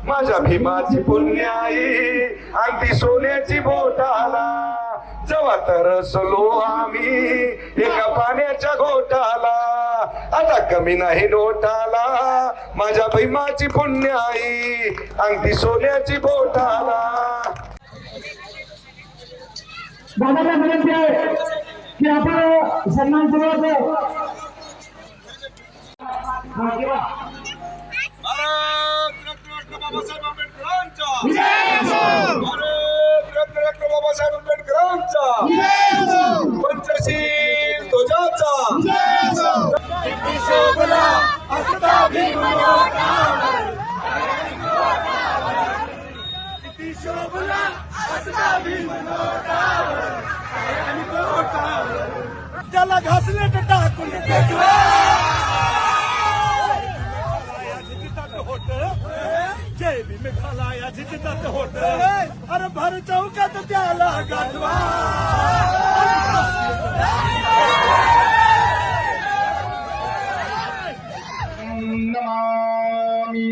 माझ्या भीमाची पुण्याई अंगठी सोन्याची बोटाला जेव्हा तरसलो आम्ही एका पाण्याच्या घोटाला आता कमी नाही नोटाला माझ्या भीमाची पुण्याई अंगठी सोन्याची बोटाला. दादाला विनंती आहे की आपण सन्मानपूर्वक बाबासाहेब आंबेडकरांचा भारत रत्न बाबासाहेब आंबेडकरांचा पंचशील ध्वजाचा शोभला असता भीमनोटावर किती शोभला असता भीमनोटावर त्याला घासले टाकून जय भीम घालाया जिजितात होत अरे भर चौकात त्याला गाठवा नमामि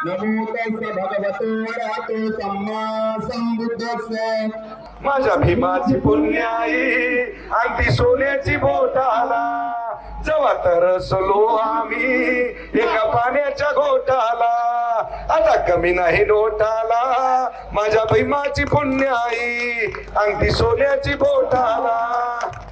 नमो तस्य भगवते अरहतो सम्मा संबुद्धस्य. माझ्या भीमाची पुण्याई अंगठी सोन्याची बोटाला जेव्हा तरसलो आम्ही एका पाण्याच्या घोटाला आता कमी नाही नोटाला माझ्या भीमाची पुण्याई अंगठी सोन्याची बोटाला.